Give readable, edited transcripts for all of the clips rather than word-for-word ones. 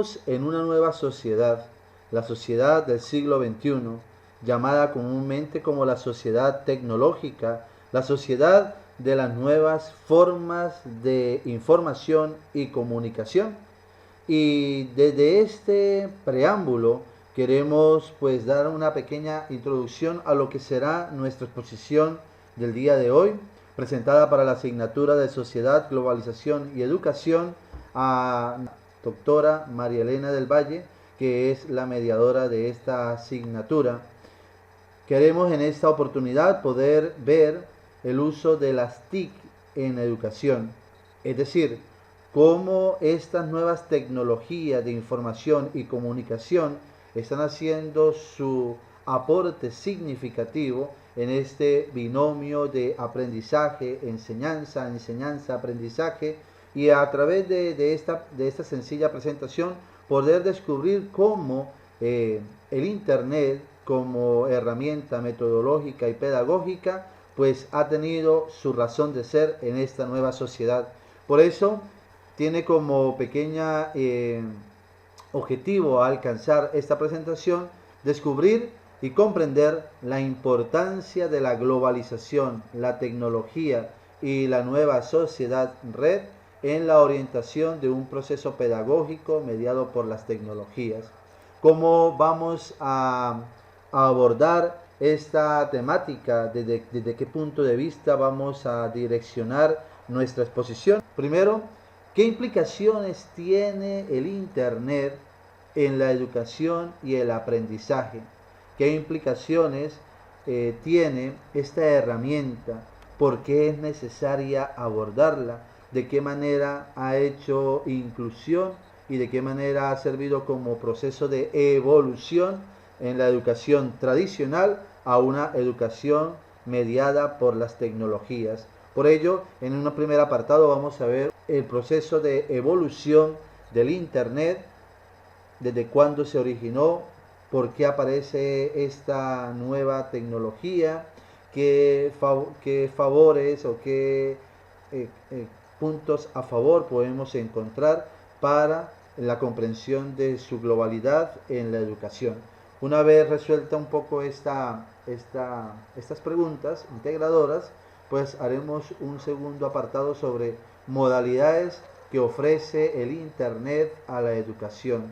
Vivimos en una nueva sociedad, la sociedad del siglo XXI, llamada comúnmente como la sociedad tecnológica, la sociedad de las nuevas formas de información y comunicación. Y desde este preámbulo queremos pues dar una pequeña introducción a lo que será nuestra exposición del día de hoy, presentada para la asignatura de Sociedad, Globalización y Educación a la doctora María Elena del Valle, que es la mediadora de esta asignatura. Queremos en esta oportunidad poder ver el uso de las TIC en educación, es decir, cómo estas nuevas tecnologías de información y comunicación están haciendo su aporte significativo en este binomio de aprendizaje, enseñanza, enseñanza, aprendizaje, y a través de esta sencilla presentación poder descubrir cómo el Internet como herramienta metodológica y pedagógica pues ha tenido su razón de ser en esta nueva sociedad. Por eso tiene como pequeña objetivo a alcanzar esta presentación descubrir y comprender la importancia de la globalización, la tecnología y la nueva sociedad red en la orientación de un proceso pedagógico mediado por las tecnologías. ¿Cómo vamos a abordar esta temática? ¿Desde qué punto de vista vamos a direccionar nuestra exposición? Primero, ¿qué implicaciones tiene el Internet en la educación y el aprendizaje? ¿Qué implicaciones tiene esta herramienta? ¿Por qué es necesaria abordarla? ¿De qué manera ha hecho inclusión y de qué manera ha servido como proceso de evolución en la educación tradicional a una educación mediada por las tecnologías? Por ello, en un primer apartado vamos a ver el proceso de evolución del Internet, desde cuándo se originó, por qué aparece esta nueva tecnología, qué favores o qué puntos a favor podemos encontrar para la comprensión de su globalidad en la educación. Una vez resuelta un poco estas preguntas integradoras, pues haremos un segundo apartado sobre modalidades que ofrece el Internet a la educación.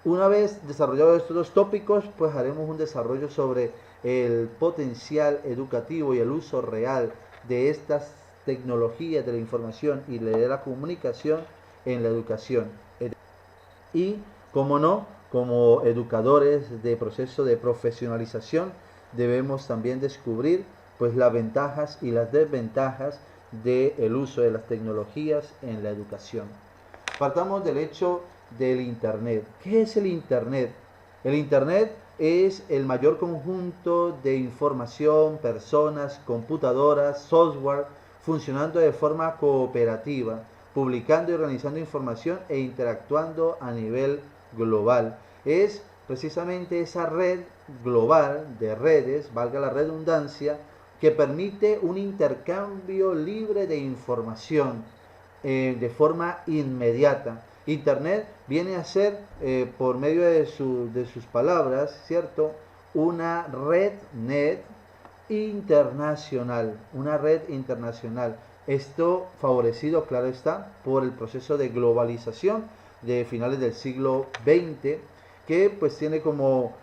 Una vez desarrollados estos dos tópicos, pues haremos un desarrollo sobre el potencial educativo y el uso real de estas tecnologías de la información y de la comunicación en la educación. Y, como no, como educadores de proceso de profesionalización, debemos también descubrir pues las ventajas y las desventajas del uso de las tecnologías en la educación. Partamos del hecho del Internet. ¿Qué es el Internet? El Internet es el mayor conjunto de información, personas, computadoras, software, funcionando de forma cooperativa, publicando y organizando información e interactuando a nivel global. Es precisamente esa red global de redes, valga la redundancia, que permite un intercambio libre de información de forma inmediata. Internet viene a ser, por medio de sus palabras, ¿cierto?, una red internacional, una red internacional. Esto favorecido, claro está, por el proceso de globalización de finales del siglo XX, que pues tiene como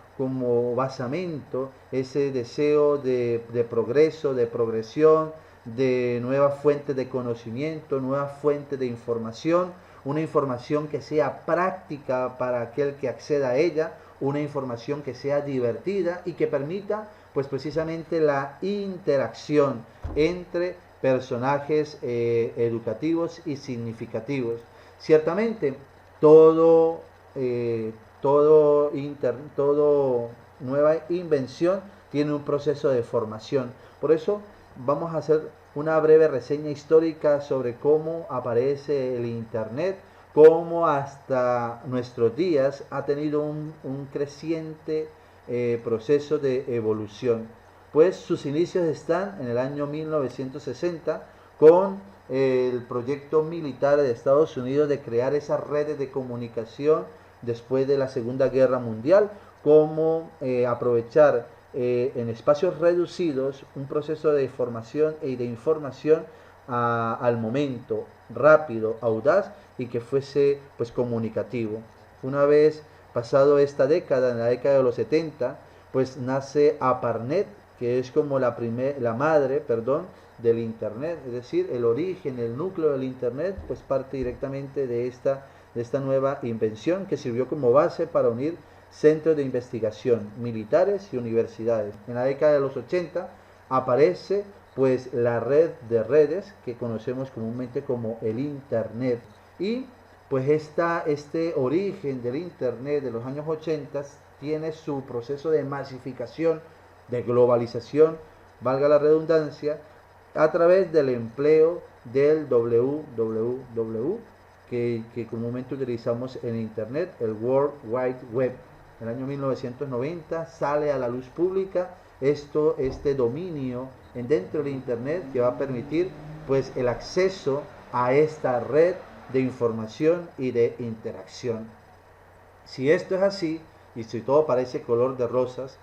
basamento ese deseo de progreso, de progresión, de nuevas fuentes de conocimiento, nuevas fuentes de información, una información que sea práctica para aquel que acceda a ella, una información que sea divertida y que permita pues precisamente la interacción entre personajes educativos y significativos. Ciertamente todo nueva invención tiene un proceso de formación. Por eso vamos a hacer una breve reseña histórica sobre cómo aparece el Internet, cómo hasta nuestros días ha tenido un creciente proceso de evolución. Pues sus inicios están en el año 1960 con el proyecto militar de Estados Unidos de crear esas redes de comunicación después de la Segunda Guerra Mundial, cómo aprovechar en espacios reducidos un proceso de formación y de información al momento, rápido, audaz y que fuese pues comunicativo. Una vez pasado esta década, en la década de los 70, pues nace ARPANET, que es como la madre, perdón, del Internet, es decir, el origen, el núcleo del Internet, pues parte directamente de esta nueva invención que sirvió como base para unir centros de investigación militares y universidades. En la década de los 80 aparece pues la red de redes que conocemos comúnmente como el Internet, y pues este origen del Internet de los años 80 tiene su proceso de masificación, de globalización, valga la redundancia, a través del empleo del www que comúnmente utilizamos en Internet, el World Wide Web. En el año 1990 sale a la luz pública este dominio dentro de Internet que va a permitir pues el acceso a esta red de información y de interacción. Si esto es así, y si todo parece color de rosas,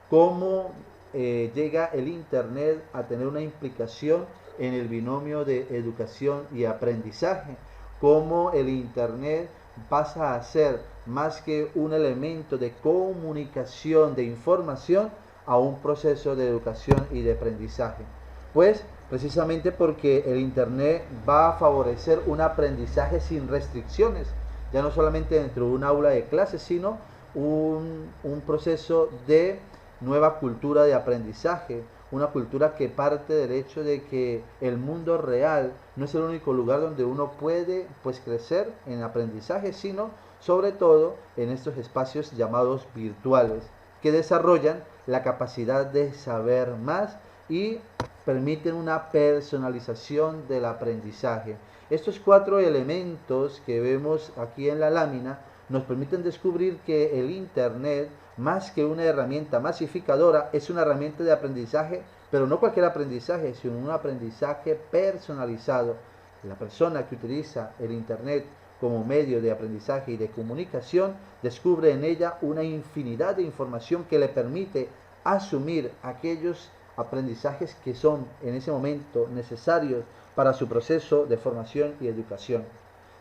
¿cómo llega el Internet a tener una implicación en el binomio de educación y aprendizaje? ¿Cómo el Internet pasa a ser más que un elemento de comunicación, de información, a un proceso de educación y de aprendizaje? Pues precisamente porque el Internet va a favorecer un aprendizaje sin restricciones, ya no solamente dentro de un aula de clase, sino un proceso de nueva cultura de aprendizaje, una cultura que parte del hecho de que el mundo real no es el único lugar donde uno puede pues crecer en aprendizaje, sino sobre todo en estos espacios llamados virtuales, que desarrollan la capacidad de saber más y permiten una personalización del aprendizaje. Estos 4 elementos que vemos aquí en la lámina nos permiten descubrir que el Internet, más que una herramienta masificadora, es una herramienta de aprendizaje, pero no cualquier aprendizaje, sino un aprendizaje personalizado. La persona que utiliza el Internet como medio de aprendizaje y de comunicación descubre en ella una infinidad de información que le permite asumir aquellos aprendizajes que son en ese momento necesarios para su proceso de formación y educación.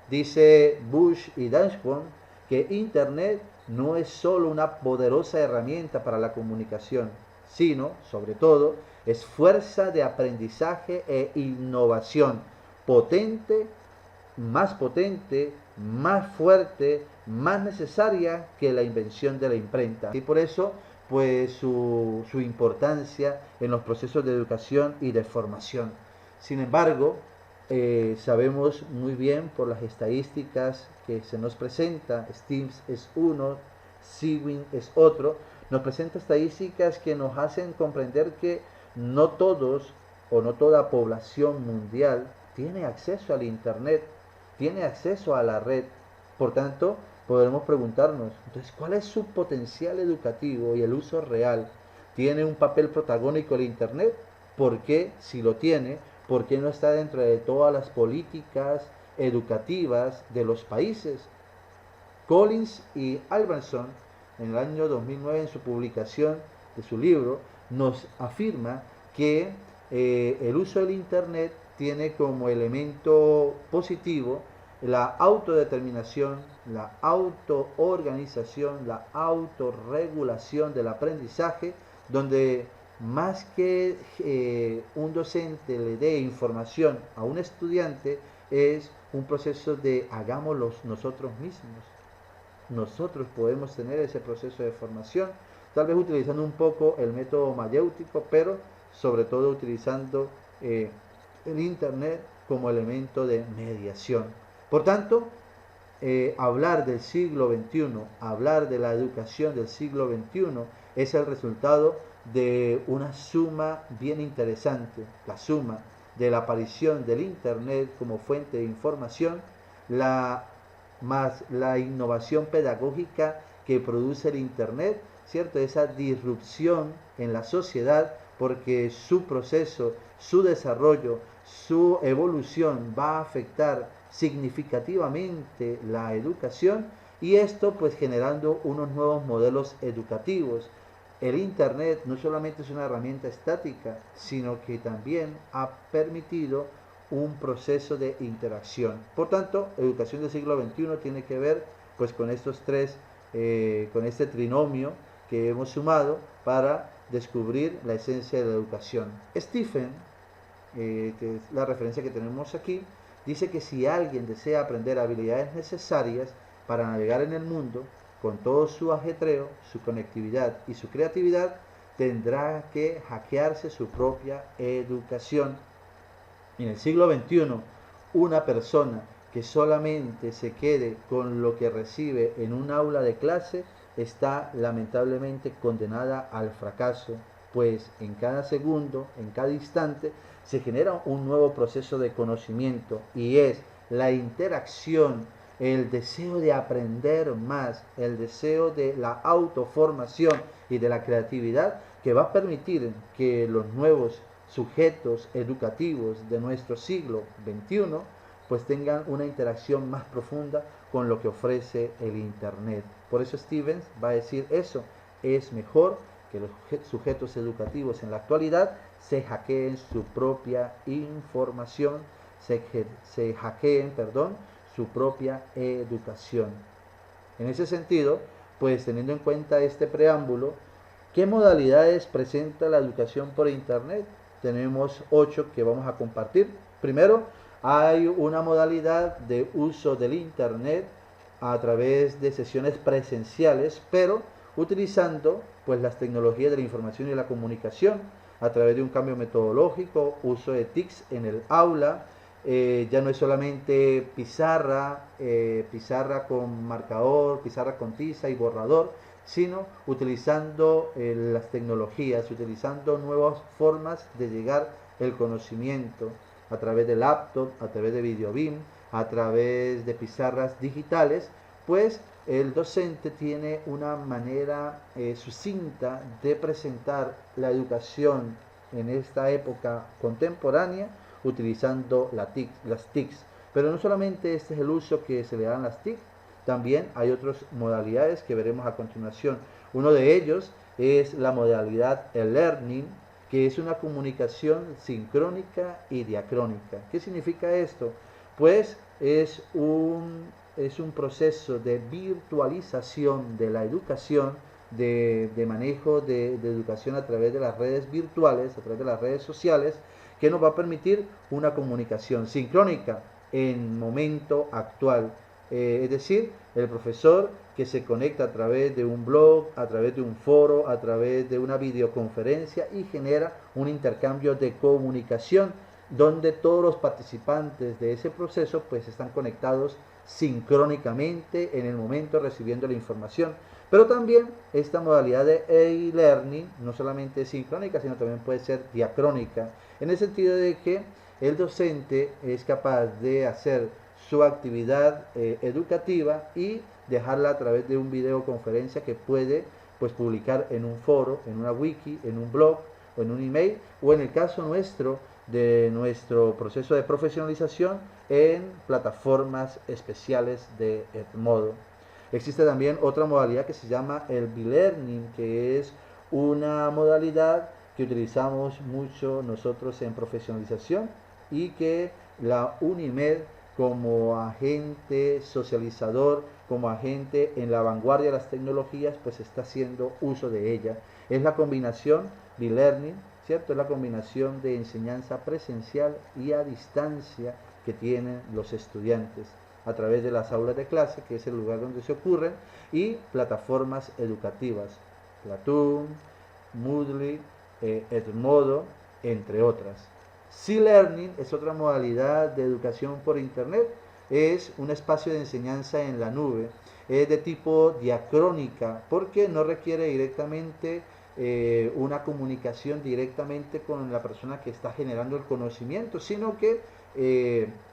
Dice Bush y Dashbourne que Internet no es solo una poderosa herramienta para la comunicación, sino, sobre todo, es fuerza de aprendizaje e innovación, potente, más fuerte, más necesaria que la invención de la imprenta. Y por eso, pues su importancia en los procesos de educación y de formación. Sin embargo, sabemos muy bien por las estadísticas que se nos presenta, Steams es uno, Sewin es otro, nos presenta estadísticas que nos hacen comprender que no todos o no toda población mundial tiene acceso al Internet, tiene acceso a la red. Por tanto, podremos preguntarnos, entonces, ¿cuál es su potencial educativo y el uso real? ¿Tiene un papel protagónico el Internet? ¿Por qué, si lo tiene, por qué no está dentro de todas las políticas educativas de los países? Collins y Albertson, en el año 2009, en su publicación de su libro, nos afirma que el uso del Internet tiene como elemento positivo la autodeterminación, la autoorganización, la autorregulación del aprendizaje, donde más que un docente le dé información a un estudiante, es un proceso de hagámoslo nosotros mismos. Nosotros podemos tener ese proceso de formación, tal vez utilizando un poco el método mayéutico, pero sobre todo utilizando el Internet como elemento de mediación. Por tanto, hablar del siglo XXI, hablar de la educación del siglo XXI, es el resultado de una suma bien interesante, la suma de la aparición del Internet como fuente de información, más la innovación pedagógica que produce el Internet, ¿cierto? Esa disrupción en la sociedad, porque su proceso, su desarrollo, su evolución va a afectar significativamente la educación, y esto pues generando unos nuevos modelos educativos. El Internet no solamente es una herramienta estática, sino que también ha permitido un proceso de interacción. Por tanto, educación del siglo XXI tiene que ver pues con estos tres, con este trinomio que hemos sumado para descubrir la esencia de la educación. Stephen, que es la referencia que tenemos aquí, dice que si alguien desea aprender habilidades necesarias para navegar en el mundo, con todo su ajetreo, su conectividad y su creatividad, tendrá que hackearse su propia educación. En el siglo XXI, una persona que solamente se quede con lo que recibe en un aula de clase está lamentablemente condenada al fracaso, pues en cada segundo, en cada instante, se genera un nuevo proceso de conocimiento y es la interacción, el deseo de aprender más, el deseo de la autoformación y de la creatividad que va a permitir que los nuevos sujetos educativos de nuestro siglo XXI pues tengan una interacción más profunda con lo que ofrece el Internet. Por eso Stevens va a decir eso, es mejor que los sujetos educativos en la actualidad se hackeen su propia información, se hackeen, su propia educación. En ese sentido, pues teniendo en cuenta este preámbulo, ¿qué modalidades presenta la educación por Internet? Tenemos 8 que vamos a compartir. Primero, hay una modalidad de uso del Internet a través de sesiones presenciales, pero utilizando pues las tecnologías de la información y la comunicación a través de un cambio metodológico, uso de TICs en el aula, ya no es solamente pizarra con marcador, pizarra con tiza y borrador, sino utilizando las tecnologías, utilizando nuevas formas de llegar el conocimiento a través de laptop, a través de videobeam, a través de pizarras digitales, pues el docente tiene una manera sucinta de presentar la educación en esta época contemporánea utilizando las TICs. Pero no solamente este es el uso que se le dan las TICs, también hay otras modalidades que veremos a continuación. Uno de ellos es la modalidad e-learning, que es una comunicación sincrónica y diacrónica. ¿Qué significa esto? Pues es un proceso de virtualización de la educación, de manejo de educación a través de las redes virtuales, a través de las redes sociales, que nos va a permitir una comunicación sincrónica en momento actual. Es decir, el profesor que se conecta a través de un blog, a través de un foro, a través de una videoconferencia y genera un intercambio de comunicación donde todos los participantes de ese proceso pues están conectados sincrónicamente en el momento recibiendo la información. Pero también esta modalidad de e-learning no solamente es sincrónica, sino también puede ser diacrónica, en el sentido de que el docente es capaz de hacer su actividad educativa y dejarla a través de un videoconferencia que puede pues publicar en un foro, en una wiki, en un blog o en un email, o en el caso nuestro de nuestro proceso de profesionalización en plataformas especiales de Edmodo. Existe también otra modalidad que se llama el B-Learning, que es una modalidad que utilizamos mucho nosotros en profesionalización y que la UNIMED como agente socializador, como agente en la vanguardia de las tecnologías, pues está haciendo uso de ella. Es la combinación B-Learning, ¿cierto? Es la combinación de enseñanza presencial y a distancia que tienen los estudiantes a través de las aulas de clase, que es el lugar donde se ocurren, y plataformas educativas, Platoon, Moodle, Edmodo, entre otras. C-Learning es otra modalidad de educación por Internet, es un espacio de enseñanza en la nube, es de tipo diacrónica, porque no requiere directamente una comunicación directamente con la persona que está generando el conocimiento, sino que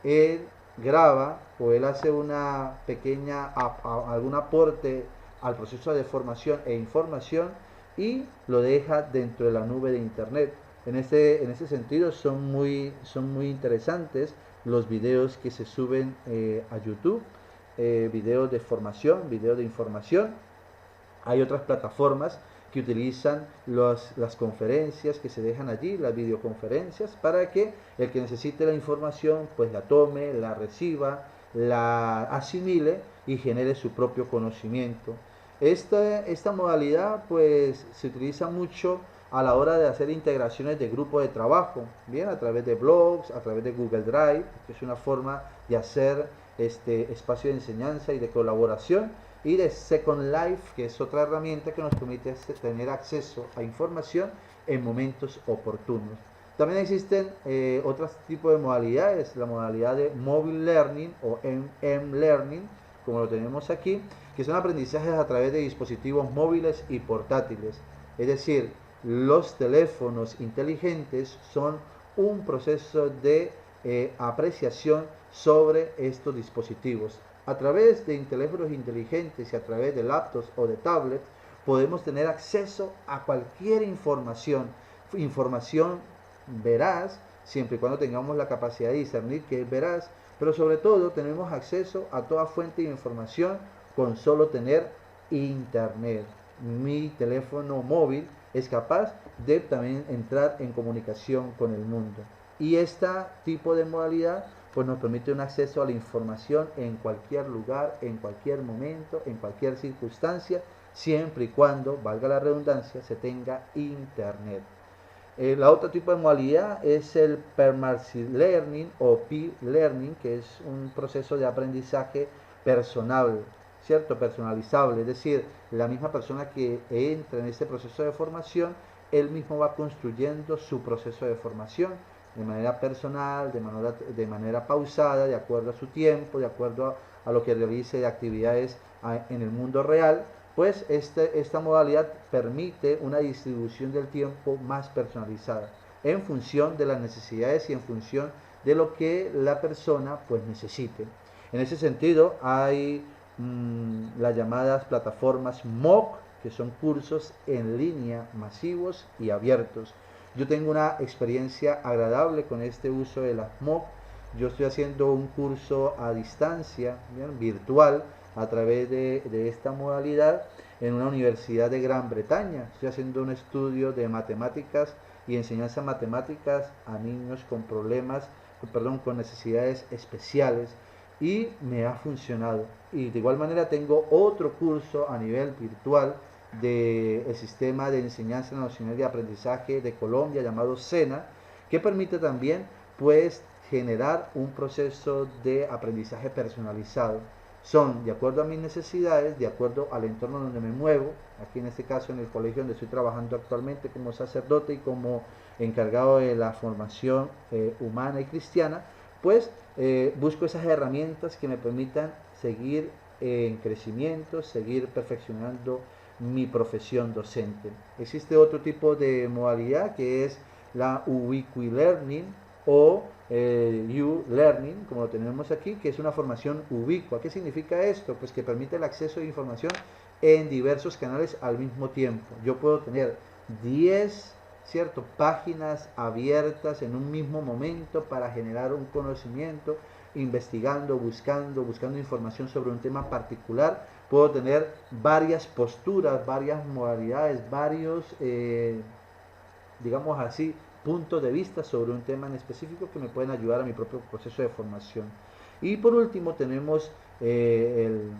él graba o él hace una pequeña algún aporte al proceso de formación e información y lo deja dentro de la nube de Internet. En ese sentido son muy interesantes los videos que se suben a YouTube videos de formación, videos de información. Hay otras plataformas que utilizan las conferencias que se dejan allí, las videoconferencias, para que el que necesite la información pues la tome, la reciba, la asimile y genere su propio conocimiento. Esta modalidad pues se utiliza mucho a la hora de hacer integraciones de grupos de trabajo, bien, a través de blogs, a través de Google Drive, que es una forma de hacer espacio de enseñanza y de colaboración, y de Second Life, que es otra herramienta que nos permite tener acceso a información en momentos oportunos. También existen otros tipos de modalidades, la modalidad de Mobile Learning o M-Learning, como lo tenemos aquí, que son aprendizajes a través de dispositivos móviles y portátiles. Es decir, los teléfonos inteligentes son un proceso de apreciación sobre estos dispositivos. A través de teléfonos inteligentes y a través de laptops o de tablets podemos tener acceso a cualquier información veraz, siempre y cuando tengamos la capacidad de discernir que es veraz, pero sobre todo tenemos acceso a toda fuente de información con solo tener internet. Mi teléfono móvil es capaz de también entrar en comunicación con el mundo. Y este tipo de modalidad pues nos permite un acceso a la información en cualquier lugar, en cualquier momento, en cualquier circunstancia, siempre y cuando, valga la redundancia, se tenga internet. La otra tipo de modalidad es el Permanent Learning o P-Learning, que es un proceso de aprendizaje personal, ¿cierto? Personalizable, es decir, la misma persona que entra en este proceso de formación, él mismo va construyendo su proceso de formación de manera personal, de manera pausada, de acuerdo a su tiempo, de acuerdo a lo que realice de actividades en el mundo real. Pues esta modalidad permite una distribución del tiempo más personalizada en función de las necesidades y en función de lo que la persona pues necesite. En ese sentido hay las llamadas plataformas MOOC, que son cursos en línea masivos y abiertos. Yo tengo una experiencia agradable con este uso de las MOOC. Yo estoy haciendo un curso a distancia, ¿bien?, virtual, a través de esta modalidad en una universidad de Gran Bretaña. Estoy haciendo un estudio de matemáticas y enseñanza matemáticas a niños con con necesidades especiales, y me ha funcionado. Y de igual manera tengo otro curso a nivel virtual del Sistema de Enseñanza Nacional de Aprendizaje de Colombia llamado SENA, que permite también pues generar un proceso de aprendizaje personalizado. Son de acuerdo a mis necesidades, de acuerdo al entorno donde me muevo, aquí en este caso en el colegio donde estoy trabajando actualmente como sacerdote y como encargado de la formación humana y cristiana, pues busco esas herramientas que me permitan seguir en crecimiento, seguir perfeccionando mi profesión docente. Existe otro tipo de modalidad que es la Ubiqui-Learning o U-Learning, como lo tenemos aquí, que es una formación ubicua. ¿Qué significa esto? Pues que permite el acceso a información en diversos canales al mismo tiempo. Yo puedo tener 10 páginas abiertas en un mismo momento para generar un conocimiento, investigando, buscando información sobre un tema particular. Puedo tener varias posturas, varias modalidades, varios, digamos así, puntos de vista sobre un tema en específico que me pueden ayudar a mi propio proceso de formación. Y por último tenemos el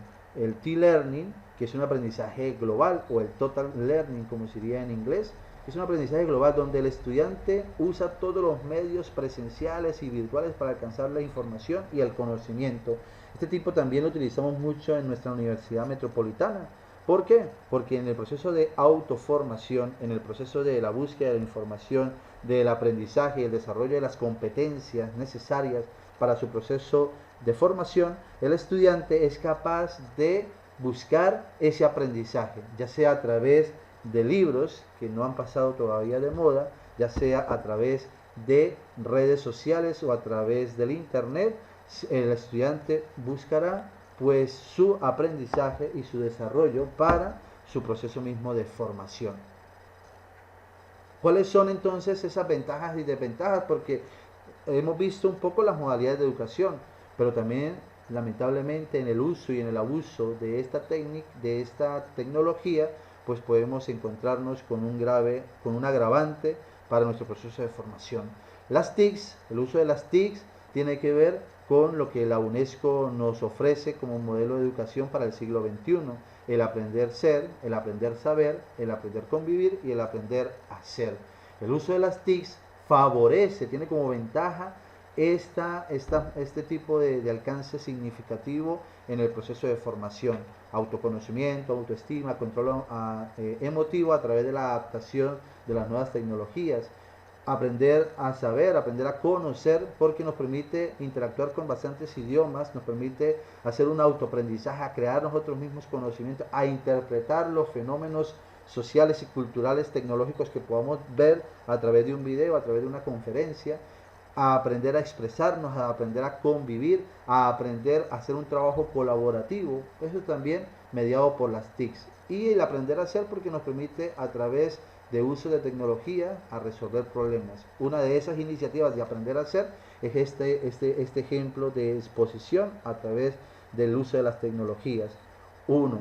T-Learning, que es un aprendizaje global, o el Total Learning, como se diría en inglés. Es un aprendizaje global donde el estudiante usa todos los medios presenciales y virtuales para alcanzar la información y el conocimiento. Este tipo también lo utilizamos mucho en nuestra Universidad Metropolitana. ¿Por qué? Porque en el proceso de autoformación, en el proceso de la búsqueda de la información, del aprendizaje y el desarrollo de las competencias necesarias para su proceso de formación, el estudiante es capaz de buscar ese aprendizaje, ya sea a través de libros que no han pasado todavía de moda, ya sea a través de redes sociales o a través del internet. El estudiante buscará pues su aprendizaje y su desarrollo para su proceso mismo de formación. ¿Cuáles son entonces esas ventajas y desventajas? Porque hemos visto un poco las modalidades de educación, pero también lamentablemente en el uso y en el abuso de esta técnica, de esta tecnología, pues podemos encontrarnos con un agravante para nuestro proceso de formación. Las TICs, el uso de las TICs tiene que ver con lo que la UNESCO nos ofrece como modelo de educación para el siglo XXI, el aprender ser, el aprender saber, el aprender convivir y el aprender a ser. El uso de las TICs favorece, tiene como ventaja este tipo de alcance significativo en el proceso de formación, autoconocimiento, autoestima, control emotivo a través de la adaptación de las nuevas tecnologías, aprender a saber, aprender a conocer, porque nos permite interactuar con bastantes idiomas, nos permite hacer un autoaprendizaje, a crear nosotros mismos conocimientos, a interpretar los fenómenos sociales y culturales tecnológicos que podamos ver a través de un video, a través de una conferencia, a aprender a expresarnos, a aprender a convivir, a aprender a hacer un trabajo colaborativo. Eso también mediado por las TICs. Y el aprender a hacer porque nos permite a través de uso de tecnología a resolver problemas. Una de esas iniciativas de aprender a hacer es este ejemplo de exposición a través del uso de las tecnologías. Uno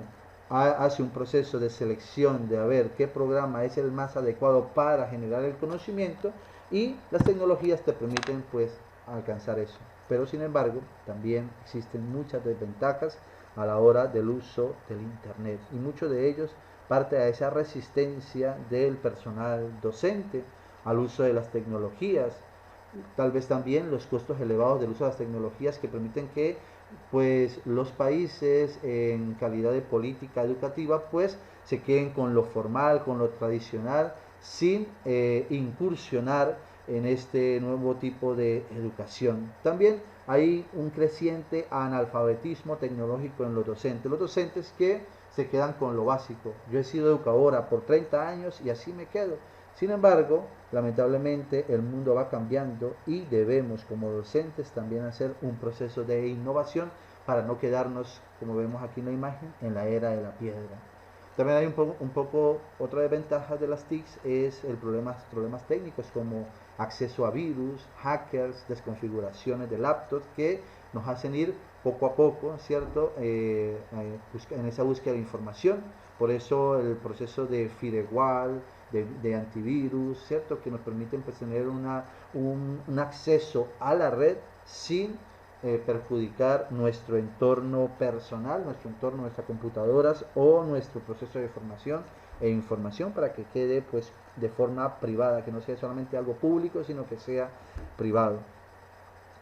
hace un proceso de selección de a ver qué programa es el más adecuado para generar el conocimiento, y las tecnologías te permiten pues alcanzar eso. Pero sin embargo también existen muchas desventajas a la hora del uso del internet, y muchos de ellos parte a esa resistencia del personal docente al uso de las tecnologías, tal vez también los costos elevados del uso de las tecnologías que permiten que pues los países en calidad de política educativa pues se queden con lo formal, con lo tradicional, sin incursionar en este nuevo tipo de educación. También hay un creciente analfabetismo tecnológico en los docentes que se quedan con lo básico. Yo he sido educadora por 30 años y así me quedo. Sin embargo, lamentablemente el mundo va cambiando y debemos como docentes también hacer un proceso de innovación para no quedarnos, como vemos aquí en la imagen, en la era de la piedra. También hay un poco otra desventaja de las TICs es el problemas técnicos como acceso a virus, hackers, desconfiguraciones de laptops que nos hacen ir poco a poco, ¿cierto? En esa búsqueda de información. Por eso el proceso de firewall, de antivirus, ¿cierto? Que nos permiten pues, tener un acceso a la red sin perjudicar nuestro entorno personal, nuestro entorno, nuestras computadoras o nuestro proceso de formación e información para que quede pues de forma privada, que no sea solamente algo público, sino que sea privado.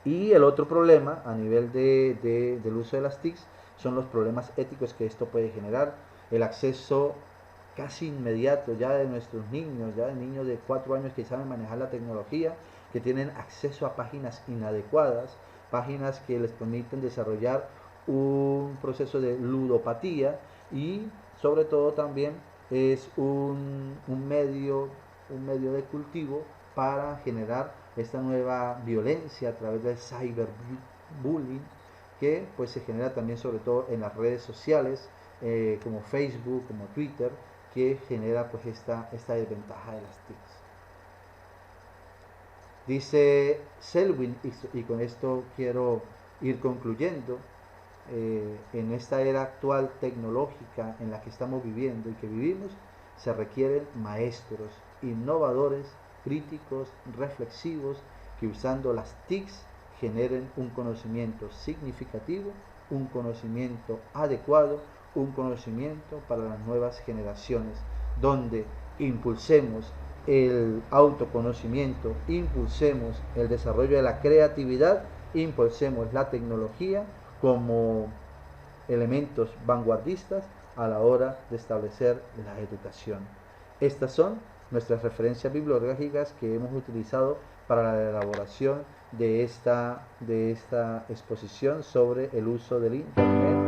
Y el otro problema a nivel del uso de las TICs son los problemas éticos que esto puede generar, el acceso casi inmediato ya de nuestros niños, ya de niños de 4 años que saben manejar la tecnología, que tienen acceso a páginas inadecuadas, páginas que les permiten desarrollar un proceso de ludopatía, y sobre todo también es un medio de cultivo para generar esta nueva violencia a través del cyberbullying que pues se genera también sobre todo en las redes sociales como Facebook, como Twitter, que genera pues esta desventaja de las TICs. Dice Selwyn, y con esto quiero ir concluyendo, en esta era actual tecnológica en la que estamos viviendo y que vivimos, se requieren maestros, innovadores, críticos, reflexivos, que usando las TICs generen un conocimiento significativo, un conocimiento adecuado, un conocimiento para las nuevas generaciones, donde impulsemos el autoconocimiento, impulsemos el desarrollo de la creatividad, impulsemos la tecnología como elementos vanguardistas a la hora de establecer la educación. Estas son nuestras referencias bibliográficas que hemos utilizado para la elaboración de esta exposición sobre el uso del Internet